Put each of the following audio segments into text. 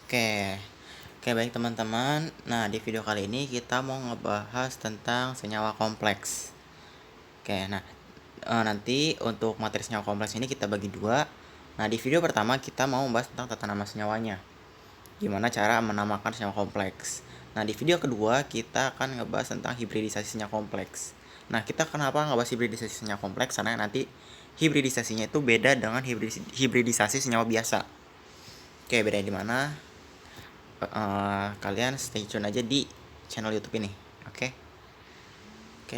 Oke, oke baik teman-teman. Nah, di video kali ini kita mau ngebahas tentang senyawa kompleks. Oke, nah nanti untuk materi senyawa kompleks ini kita bagi dua. Nah, di video pertama kita mau membahas tentang tata nama senyawanya. Gimana cara menamakan senyawa kompleks. Nah, di video kedua kita akan ngebahas tentang hibridisasi senyawa kompleks. Nah, kita kenapa ngebahas hibridisasi senyawa kompleks? Karena nanti hibridisasinya itu beda dengan hibridisasi senyawa biasa. Oke, beda di mana? Kalian stay tune aja di channel YouTube ini. Oke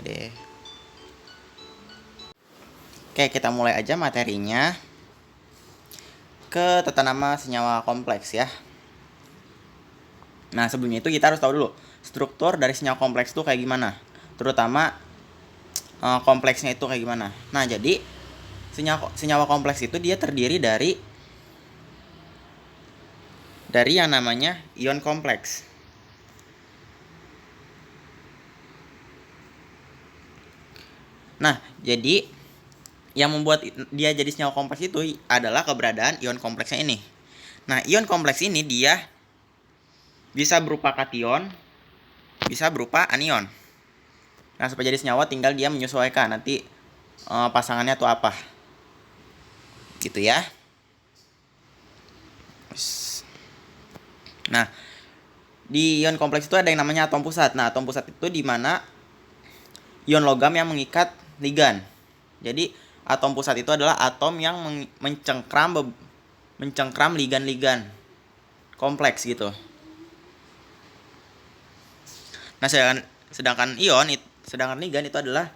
deh. Oke, kita mulai aja materinya ke tata nama senyawa kompleks ya. Nah, sebelumnya itu kita harus tahu dulu struktur dari senyawa kompleks itu kayak gimana, terutama kompleksnya itu kayak gimana. Nah, jadi senyawa kompleks itu dia terdiri dari yang namanya ion kompleks. Nah, jadi yang membuat dia jadi senyawa kompleks itu adalah keberadaan ion kompleksnya ini. Nah, ion kompleks ini dia bisa berupa kation, bisa berupa anion. Nah, supaya jadi senyawa tinggal dia menyesuaikan nanti pasangannya tuh apa. Gitu ya. Nah, di ion kompleks itu ada yang namanya atom pusat. Nah, atom pusat itu di mana ion logam yang mengikat ligan. Jadi, atom pusat itu adalah atom yang mencengkram ligan-ligan kompleks gitu. Nah, sedangkan ligan itu adalah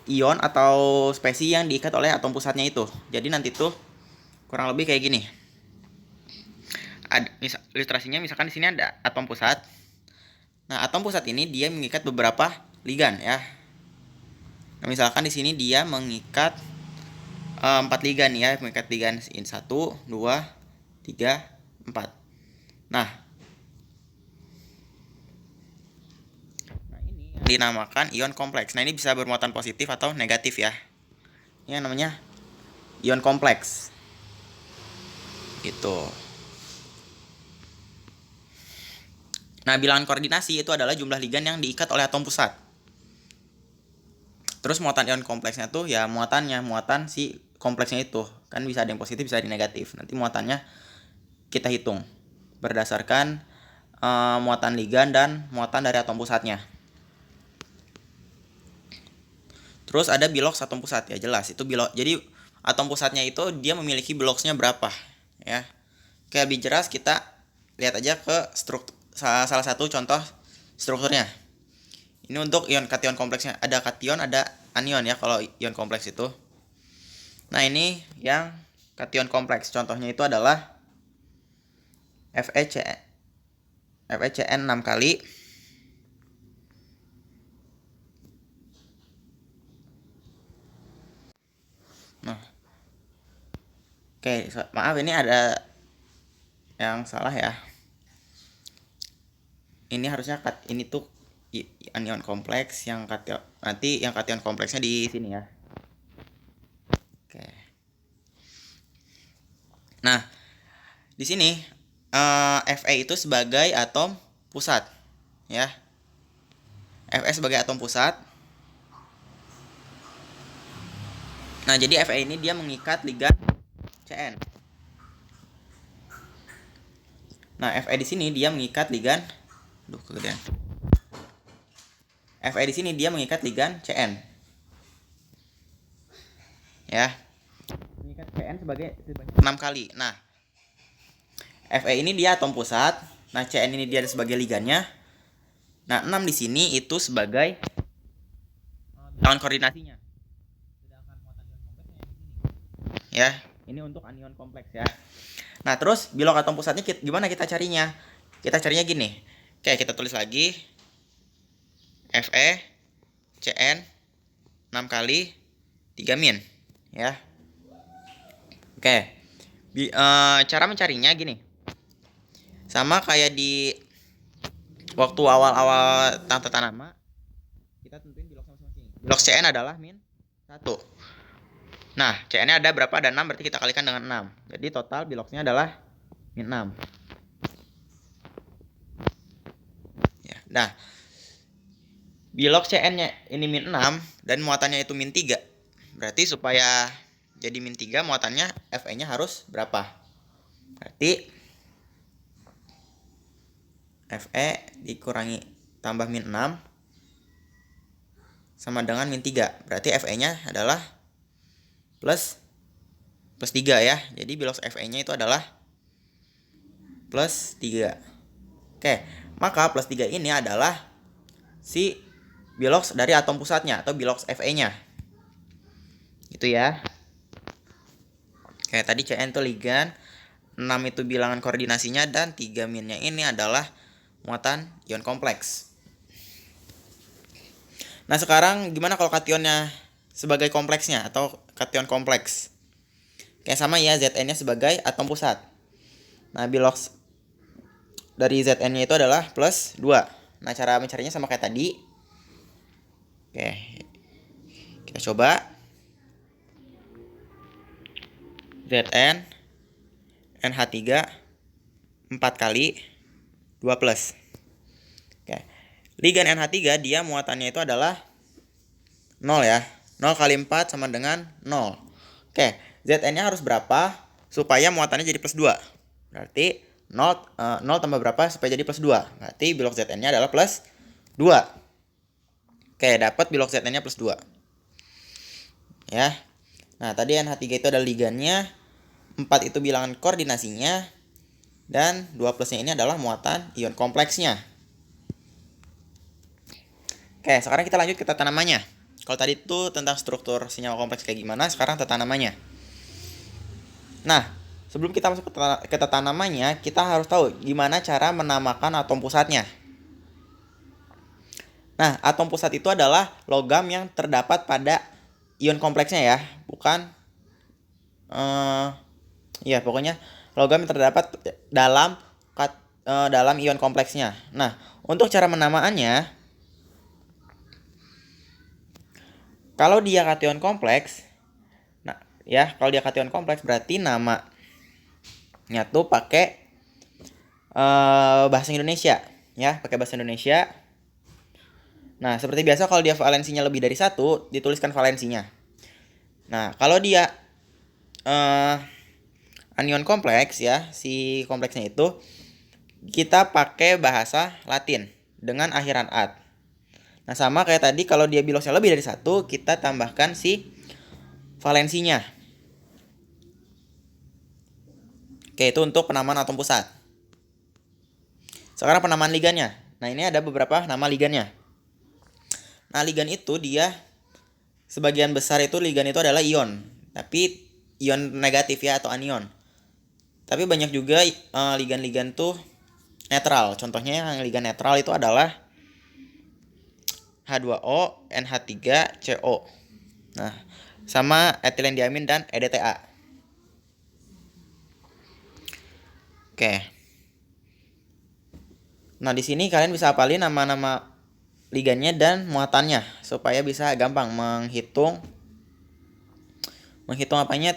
ion atau spesies yang diikat oleh atom pusatnya itu. Jadi nanti tuh kurang lebih kayak gini. Ilustrasinya misalkan di sini ada atom pusat. Nah, atom pusat ini dia mengikat beberapa ligan ya. Nah, misalkan di sini dia mengikat 4 ligan ya, mengikat ligan 1, 2, 3, 4. Nah, ini yang dinamakan ion kompleks. Nah, ini bisa bermuatan positif atau negatif ya. Ini yang namanya ion kompleks. Gitu. Nah, bilangan koordinasi itu adalah jumlah ligan yang diikat oleh atom pusat. Terus muatan ion kompleksnya tuh ya muatan si kompleksnya itu. Kan bisa ada yang positif, bisa ada yang negatif. Nanti muatannya kita hitung berdasarkan muatan ligan dan muatan dari atom pusatnya. Terus ada biloks atom pusat ya, jelas itu bilok. Jadi atom pusatnya itu dia memiliki biloksnya berapa ya. Kayak lebih jelas kita lihat aja ke salah satu contoh strukturnya. Ini untuk ion kation kompleksnya, ada kation, ada anion ya kalau ion kompleks itu. Nah, ini yang kation kompleks. Contohnya itu adalah FeCN 6 kali. Nah. Oke, maaf ini ada yang salah ya. Ini harusnya ini tuh anion kompleks yang kation, nanti yang kation kompleksnya di sini ya. Oke. Nah, di sini Fe itu sebagai atom pusat ya. Fe sebagai atom pusat. Nah, jadi Fe ini dia mengikat ligan Cn. Nah, Fe di sini dia mengikat ligan kegedean. Fe di sini dia mengikat ligan Cn. Ya. Mengikat Cn sebagai 6 kali. Nah, Fe ini dia atom pusat. Nah, Cn ini dia sebagai ligannya. Nah, 6 di sini itu sebagai bilangan koordinasinya. Sedangkan muatan ion kompleksnya yang di sini. Ya, ini untuk anion kompleks ya. Nah, terus bilok atom pusatnya gimana kita carinya? Kita carinya gini. Oke, kita tulis lagi. Fe Cn 6 kali 3 min ya. Oke. Cara mencarinya gini. Sama kayak di waktu awal-awal tata nama, kita tentuin bilok masing-masing. Bilok Cn adalah min 1. Nah, Cn-nya ada berapa? Ada 6, berarti kita kalikan dengan 6. Jadi total biloknya adalah min 6. Nah, bilog Cn-nya ini min 6 dan muatannya itu min 3. Berarti supaya jadi min 3 muatannya Fe-nya harus berapa? Berarti Fe dikurangi tambah min 6 sama dengan min 3. Berarti Fe-nya adalah plus 3 ya. Jadi bilog Fe-nya itu adalah plus 3. Oke, maka plus 3 ini adalah si bilog dari atom pusatnya atau bilog Fe-nya. Gitu ya. Kayak tadi Cn itu ligan, 6 itu bilangan koordinasinya, dan 3 minnya ini adalah muatan ion kompleks. Nah, sekarang gimana kalau kationnya sebagai kompleksnya atau kation kompleks? Kayak sama ya, Zn-nya sebagai atom pusat. Nah, bilog dari Zn-nya itu adalah plus 2. Nah, cara mencarinya sama kayak tadi. Oke, kita coba. Zn NH3 4 kali 2 plus. Oke. Ligan NH3 dia muatannya itu adalah 0 ya. 0 kali 4 sama dengan 0. Oke, Zn-nya harus berapa supaya muatannya jadi plus 2? Berarti 0 tambah berapa supaya jadi plus 2? Berarti bilog Zn-nya adalah plus 2. Oke, dapat bilog Zn-nya plus 2. Ya. Nah, tadi NH3 itu adalah ligannya, 4 itu bilangan koordinasinya, dan 2 plusnya ini adalah muatan ion kompleksnya. Oke, sekarang kita lanjut ke tata namanya. Kalau tadi itu tentang struktur senyawa kompleks kayak gimana, sekarang tata namanya. Nah, sebelum kita masuk ke tata namanya, kita harus tahu gimana cara menamakan atom pusatnya. Nah, atom pusat itu adalah logam yang terdapat pada ion kompleksnya ya, bukan ya pokoknya logam yang terdapat dalam ion kompleksnya. Nah, untuk cara penamaannya, kalau dia kation kompleks, nah ya kalau dia kation kompleks berarti namanya tuh pakai bahasa Indonesia ya, pakai bahasa Indonesia. Nah, seperti biasa kalau dia valensinya lebih dari 1, dituliskan valensinya. Nah, kalau dia anion kompleks ya, si kompleksnya itu kita pakai bahasa Latin dengan akhiran -at. Nah, sama kayak tadi kalau dia bilognya lebih dari 1, kita tambahkan si valensinya. Oke, itu untuk penamaan atom pusat. Sekarang penamaan ligannya. Nah, ini ada beberapa nama ligannya. Nah, ligan itu dia sebagian besar itu ligan itu adalah ion, tapi ion negatif ya atau anion. Tapi banyak juga ligan-ligan tuh netral. Contohnya yang ligan netral itu adalah H2O, NH3, CO. Nah, sama etilen diamin dan EDTA. Oke. Nah, di sini kalian bisa hafalin nama-nama ligannya dan muatannya supaya bisa gampang menghitung apanya?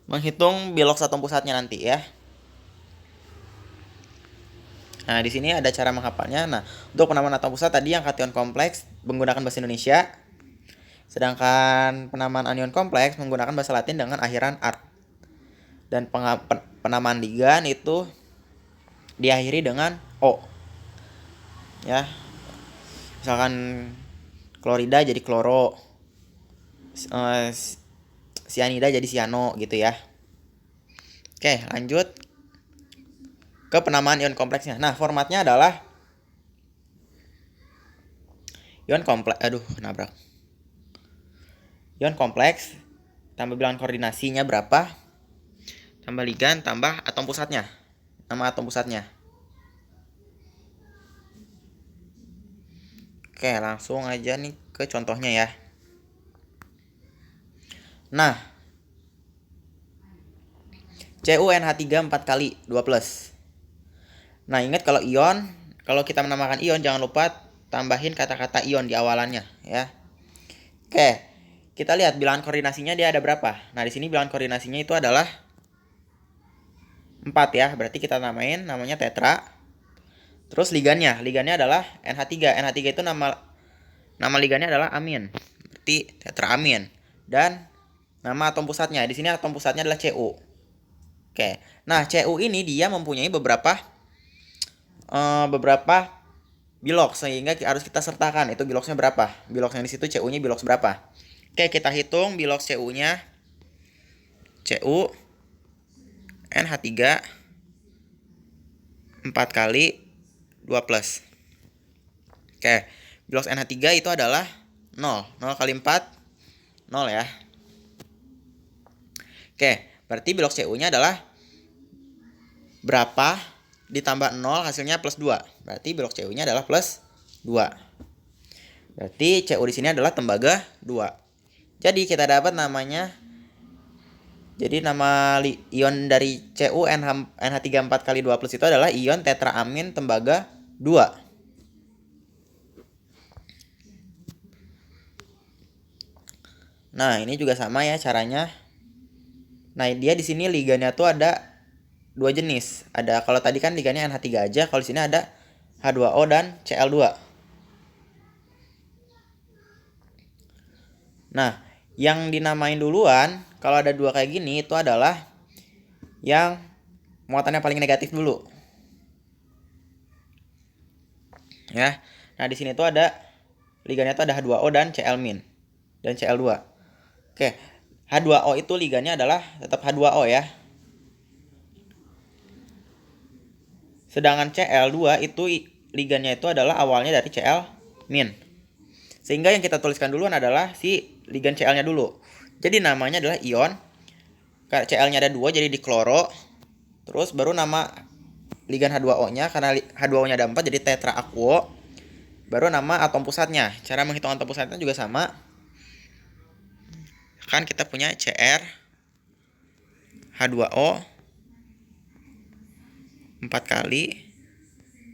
Menghitung bilog atom pusatnya nanti ya. Nah, di sini ada cara menghafalnya. Nah, untuk penamaan atom pusat tadi yang kation kompleks menggunakan bahasa Indonesia. Sedangkan penamaan anion kompleks menggunakan bahasa Latin dengan akhiran -at. Dan penamaan ligan itu diakhiri dengan O. Ya. Misalkan klorida jadi kloro, sianida jadi siano gitu ya. Oke, lanjut ke penamaan ion kompleksnya. Nah, formatnya adalah ion kompleks, ion kompleks tambah bilangan koordinasinya berapa, tambah ligan, tambah atom pusatnya, nama atom pusatnya. Oke, langsung aja nih ke contohnya ya. Nah, CuNH3 4 kali 2 plus. Nah, ingat kalau ion, kalau kita menamakan ion jangan lupa tambahin kata-kata ion di awalannya ya. Oke, kita lihat bilangan koordinasinya dia ada berapa. Nah, di sini bilangan koordinasinya itu adalah 4 ya. Berarti kita namanya tetra. Terus ligannya adalah NH3. NH3 itu nama ligannya adalah amin. Berarti tetraamin. Dan nama atom pusatnya, di sini atom pusatnya adalah Cu. Oke. Nah, Cu ini dia mempunyai beberapa bilok, sehingga harus kita sertakan itu biloknya berapa. Bilok yang di situ Cu-nya bilok berapa. Oke, kita hitung bilok Cu-nya. Cu NH3 4 kali 2 plus. Oke, bilok NH3 itu adalah 0. 0 kali 4 0 ya. Oke, berarti bilok Cu-nya adalah berapa ditambah 0 hasilnya plus 2. Berarti bilok Cu-nya adalah plus 2. Berarti Cu di sini adalah tembaga 2. Jadi kita dapat namanya, jadi nama ion dari Cu NH3 4 kali 2 plus itu adalah ion tetraamin tembaga 2. Nah, ini juga sama ya caranya. Nah, dia di sini ligannya tuh ada dua jenis. Ada, kalau tadi kan ligannya NH3 aja, kalau di sini ada H2O dan Cl2. Nah, yang dinamain duluan kalau ada dua kayak gini itu adalah yang muatannya paling negatif dulu. Ya. Nah, di sini tuh ada ligannya tuh ada H2O dan Cl- dan Cl2. Oke, H2O itu ligannya adalah tetap H2O ya. Sedangkan Cl2 itu ligannya itu adalah awalnya dari Cl-. Sehingga yang kita tuliskan duluan adalah si ligan Cl-nya dulu. Jadi namanya adalah ion. Karena Cl-nya ada 2 jadi dikloro. Terus baru nama ligan H2O-nya, karena H2O-nya ada 4 jadi tetraakuo. Baru nama atom pusatnya. Cara menghitung atom pusatnya juga sama. Kan kita punya Cr H2O 4 kali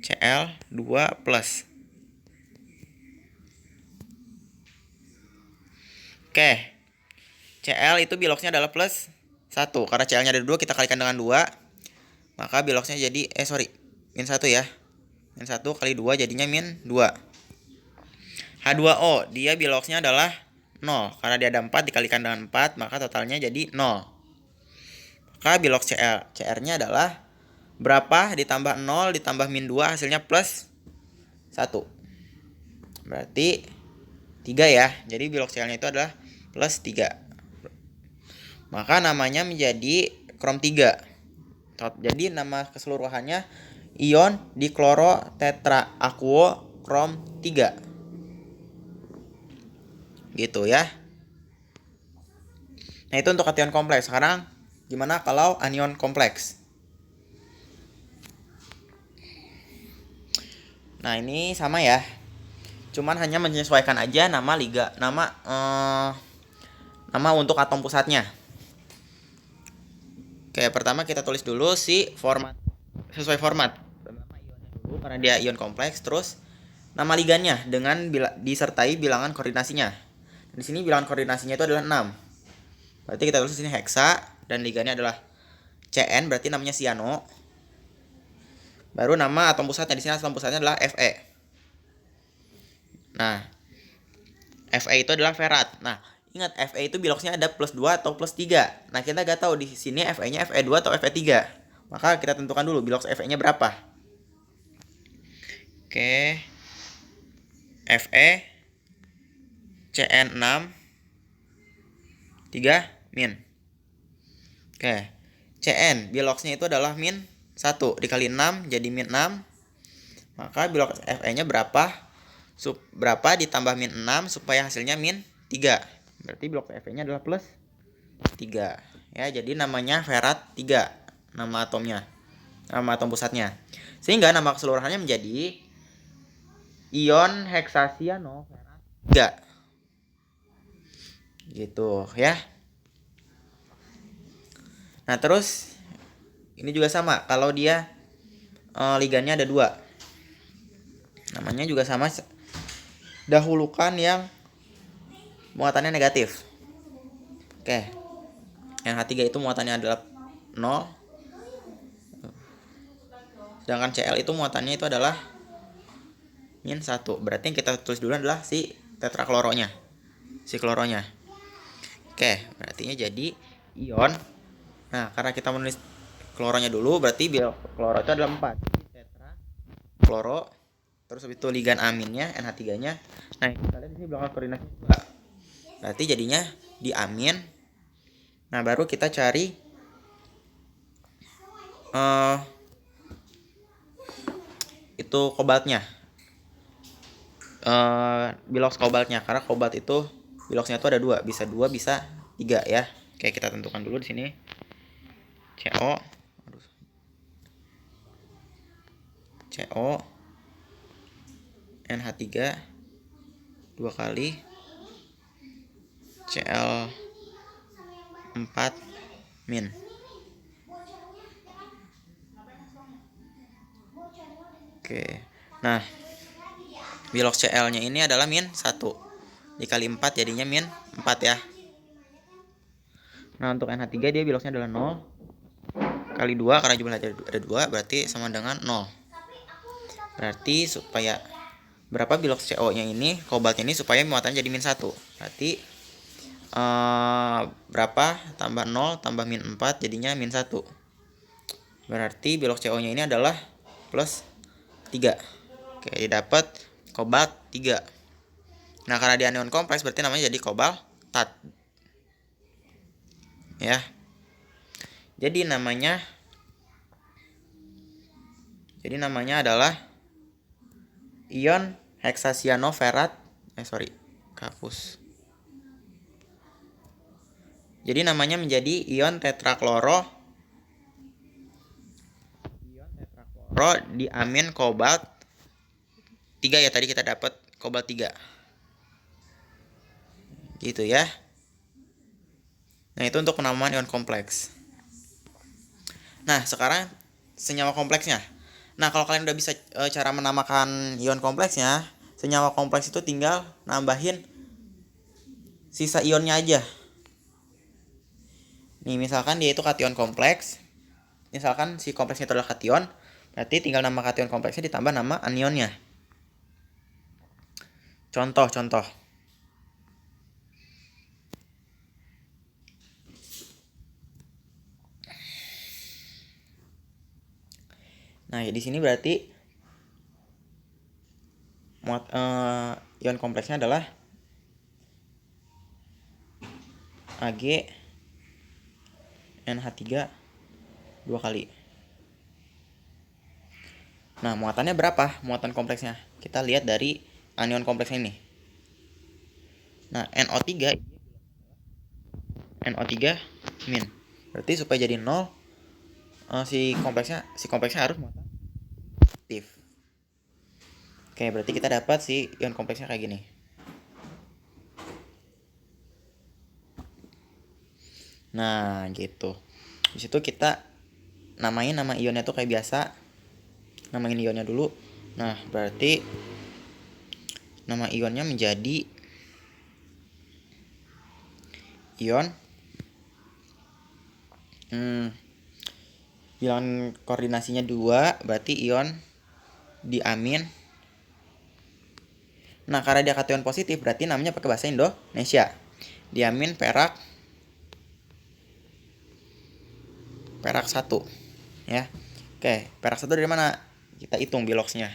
Cl2 plus. Oke, Cl itu biloknya adalah plus 1. Karena Cl-nya ada 2, kita kalikan dengan 2. Maka biloknya jadi, min 1 ya. Min 1 kali 2 jadinya min 2. H2O, dia biloknya adalah 0. Karena dia ada 4 dikalikan dengan 4, maka totalnya jadi 0. Maka bilok Cr-nya adalah berapa ditambah 0 ditambah min 2 hasilnya plus 1. Berarti 3 ya. Jadi bilok Cl-nya itu adalah plus 3. Maka namanya menjadi krom 3. Jadi nama keseluruhannya ion dikloro tetraakuo krom 3. Gitu ya. Nah, itu untuk kation kompleks. Sekarang gimana kalau anion kompleks? Nah, ini sama ya. Cuman hanya menyesuaikan aja nama nama untuk atom pusatnya. Oke, pertama kita tulis dulu si format sesuai format. Pertama ionnya dulu karena dia ion kompleks, terus nama ligannya dengan disertai bilangan koordinasinya. Di sini bilangan koordinasinya itu adalah 6. Berarti kita tulis di sini heksa dan ligannya adalah Cn, berarti namanya siano. Baru nama atom pusatnya, di sini atom pusatnya adalah Fe. Nah, Fe itu adalah ferat. Nah, ingat Fe itu biloknya ada plus 2 atau plus 3. Nah, kita gak tahu di sini Fe-nya Fe2 atau Fe3. Maka kita tentukan dulu bilok Fe-nya berapa. Oke. Fe Cn6 3 min. Oke. Cn biloknya itu adalah min 1 dikali 6 jadi min 6. Maka bilok Fe-nya berapa? Berapa ditambah min 6 supaya hasilnya min 3. Berarti bilok Fe-nya adalah plus 3. Ya, jadi namanya ferat 3 nama atomnya. Nama atom pusatnya. Sehingga nama keseluruhannya menjadi ion heksasiano ferat 3. Gitu ya. Nah, terus ini juga sama. Kalau dia ligannya ada 2. Namanya juga sama. Dahulukan yang muatannya negatif. Oke. Yang H3 itu muatannya adalah 0. Sedangkan Cl itu muatannya itu adalah min 1. Berarti yang kita tulis dulu adalah si tetrakloronya, si kloronya. Oke, berarti jadi ion. Nah, karena kita menulis kloronya dulu, berarti kloro itu adalah 4. Tetra kloro, terus habis itu ligan aminnya NH3-nya. Nah, kita lihat di sini bilangan koordinatnya juga. Berarti jadinya diamin. Nah, baru kita cari itu kobaltnya. Bilox kobaltnya, karena kobalt itu biloxnya itu ada 2, bisa 2 bisa 3 ya. Oke, kita tentukan dulu di sini. CO NH3 2 kali Cl 4 min. Oke. Nah, bilox Cl-nya ini adalah min 1. Dikali 4 jadinya min 4 ya. Nah, untuk NH3 dia biloxnya adalah 0 kali 2, karena jumlahnya ada 2, berarti sama dengan 0. Berarti supaya berapa bilox CO-nya ini, kobaltnya ini, supaya muatannya jadi min 1. Berarti berapa tambah 0 tambah min 4 jadinya min 1. Berarti bilox CO-nya ini adalah plus 3. Oke, dapat kobalt 3. Nah, karena dia anion kompleks berarti namanya jadi kobaltat. Ya. Jadi namanya adalah ion heksasianoferat. Kapus. Jadi namanya menjadi ion tetrakloro diamin kobalt 3 ya, tadi kita dapat kobalt 3. Gitu ya. Nah, itu untuk penamaan ion kompleks. Nah, sekarang senyawa kompleksnya. Nah, kalau kalian udah bisa cara menamakan ion kompleksnya, senyawa kompleks itu tinggal nambahin sisa ionnya aja. Nih, misalkan dia itu kation kompleks. Misalkan si kompleksnya itu adalah kation, berarti tinggal nama kation kompleksnya ditambah nama anionnya. Contoh. Nah, di sini berarti ion kompleksnya adalah Ag NH3 2 kali. Nah, muatannya berapa? Muatan kompleksnya. Kita lihat dari anion kompleksnya ini. Nah, NO3 min. Berarti supaya jadi 0, si kompleksnya harus muatan aktif. Oke, berarti kita dapat si ion kompleksnya kayak gini. Nah, gitu. Di situ kita namain nama ionnya tuh kayak biasa. Namain ionnya dulu. Nah, berarti nama ionnya menjadi ion bilangan koordinasinya 2, berarti ion diamin. Nah, karena dia kation positif, berarti namanya pakai bahasa Indonesia. Diamin perak 1 ya. Oke, perak 1 dari mana? Kita hitung biloxnya.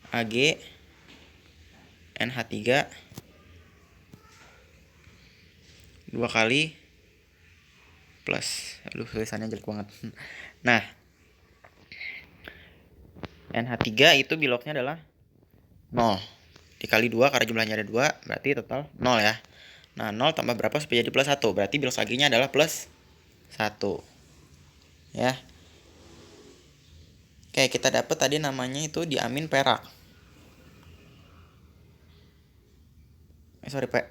Ag NH3 2 kali plus, tulisannya jelek banget. Nah, NH3 itu biloxnya adalah 0 dikali 2, karena jumlahnya ada 2, berarti total 0 ya. Nah, 0 tambah berapa supaya jadi plus 1? Berarti bilox Ag-nya adalah plus 1 ya. Oke, kita dapat tadi namanya itu diamin perak.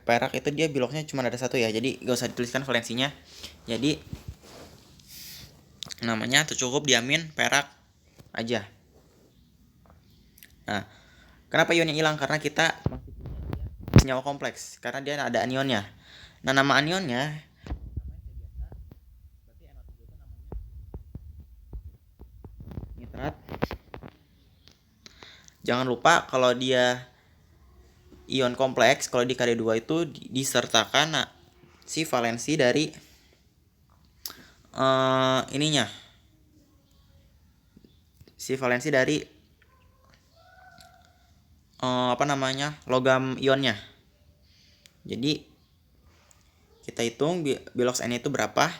Perak itu dia biloxnya cuma ada 1 ya, jadi gak usah dituliskan valensinya. Jadi namanya tuh cukup diamin perak aja. Nah, kenapa ionnya hilang? Karena kita senyawa kompleks, karena dia ada anionnya. Nah, nama anionnya jangan lupa kalau dia ion kompleks, kalau di KD2 itu disertakan si valensi dari ininya. Si valensi dari logam ionnya. Jadi kita hitung bilox N itu berapa.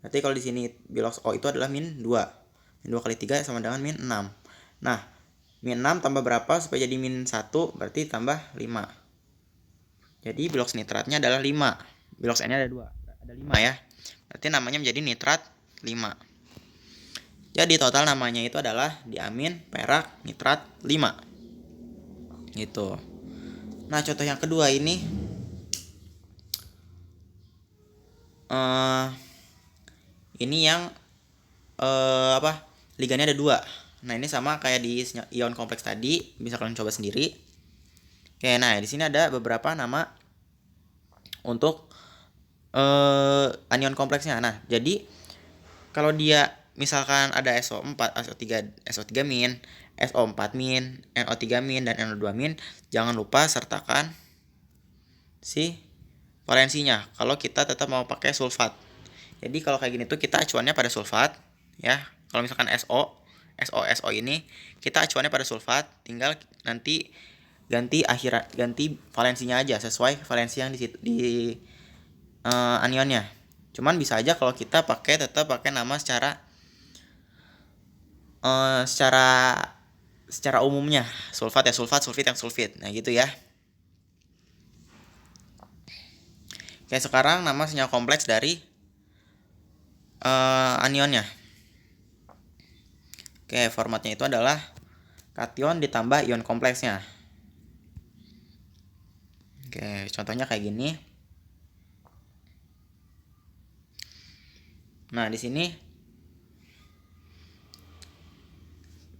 Berarti kalau di sini bilox O itu adalah min 2. Min 2 kali 3 sama dengan min 6. Nah, min 6 tambah berapa supaya jadi min 1, berarti tambah 5. Jadi bilox nitratnya adalah 5. Bilox N-nya ada 2. Ada 5 ya. Berarti namanya menjadi nitrat 5. Jadi total namanya itu adalah diamin perak nitrat 5. Gitu. Nah, contoh yang kedua ini yang ligannya ada 2. Nah, ini sama kayak di ion kompleks tadi, bisa kalian coba sendiri. Oke, nah di sini ada beberapa nama untuk anion kompleksnya. Nah, jadi kalau dia misalkan ada SO4, SO3 min, SO4 min, NO3 min, dan NO2 min, jangan lupa sertakan si valensinya kalau kita tetap mau pakai sulfat. Jadi kalau kayak gini tuh kita acuannya pada sulfat ya. Kalau misalkan SO ini kita acuannya pada sulfat, tinggal nanti ganti valensinya aja sesuai valensi yang di anionnya. Cuman bisa aja kalau kita tetap pakai nama secara umumnya sulfat ya sulfat, sulfit yang sulfit. Nah, gitu ya. Oke, sekarang nama senyawa kompleks dari anionnya. Oke, formatnya itu adalah kation ditambah ion kompleksnya. Oke, contohnya kayak gini. Nah, di sini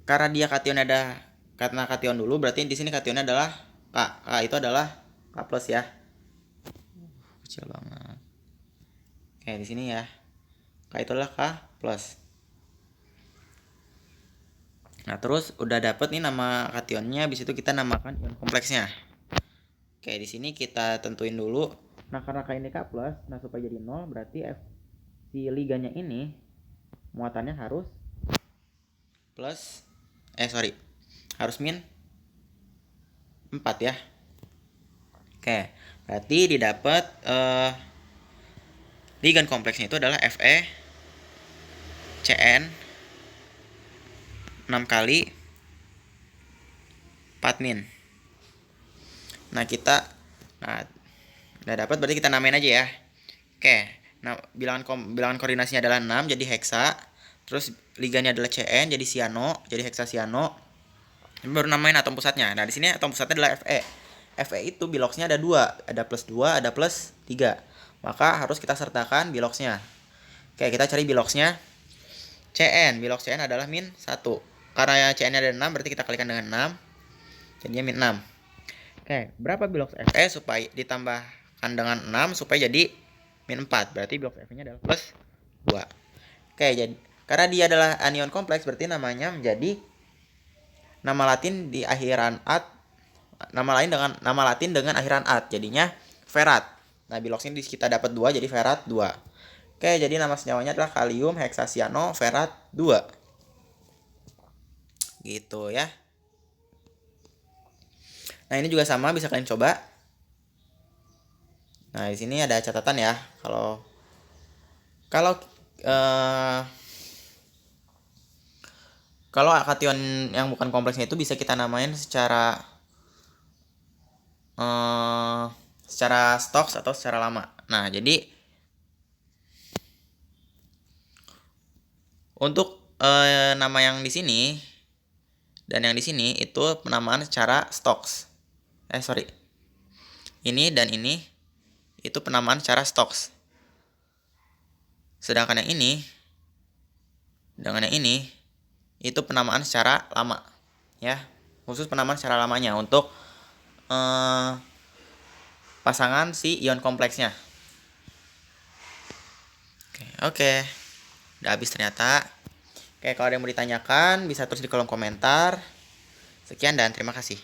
karena dia karena kation dulu, berarti di sini kationnya adalah K. K itu adalah K plus ya. Kecil banget. Oke, di sini ya. K itu adalah K plus. Nah, terus udah dapet nih nama kationnya, habis itu kita namakan ion kompleksnya. Oke, di sini kita tentuin dulu. Nah, karena K ini K plus, nah supaya jadi 0 berarti si liganya ini muatannya harus harus min 4 ya. Oke, berarti didapat ligan kompleksnya itu adalah Fe Cn 6 kali 4 min. Nah, udah dapat, berarti kita namain aja ya. Oke. Nah, bilangan koordinasinya adalah 6 jadi heksa. Terus ligannya adalah Cn jadi siano, jadi heksasiano. Ini baru namain atom pusatnya. Nah, di sini atom pusatnya adalah Fe. Fe itu biloxnya ada 2, ada plus 2, ada plus 3. Maka harus kita sertakan biloxnya. Oke, kita cari biloxnya. Cn, bilox Cn adalah min 1. Karena Cn-nya ada 6, berarti kita kalikan dengan 6. Jadinya min 6. Oke, berapa bilox Fe supaya ditambahkan dengan 6 supaya jadi min 4. Berarti bilox Fe-nya adalah plus 2. Oke, jadi karena dia adalah anion kompleks, berarti namanya menjadi nama latin di akhiran at. Nama latin dengan akhiran at. Jadinya ferat. Nah, biloxnya kita dapat 2 jadi ferat 2. Oke, jadi nama senyawanya adalah kalium heksasiano ferat 2. Gitu ya. Nah, ini juga sama, bisa kalian coba. Nah, di sini ada catatan ya. Kalau kation yang bukan kompleksnya itu bisa kita namain secara stoks atau secara lama. Nah, jadi untuk nama yang di sini dan yang di sini itu penamaan secara stoks. Ini dan ini itu penamaan secara stoks. Sedangkan yang ini dengan yang ini itu penamaan secara lama ya. Khusus penamaan secara lamanya untuk pasangan si ion kompleksnya. Oke. Udah habis ternyata. Oke, kalau ada yang mau ditanyakan bisa tulis di kolom komentar. Sekian dan terima kasih.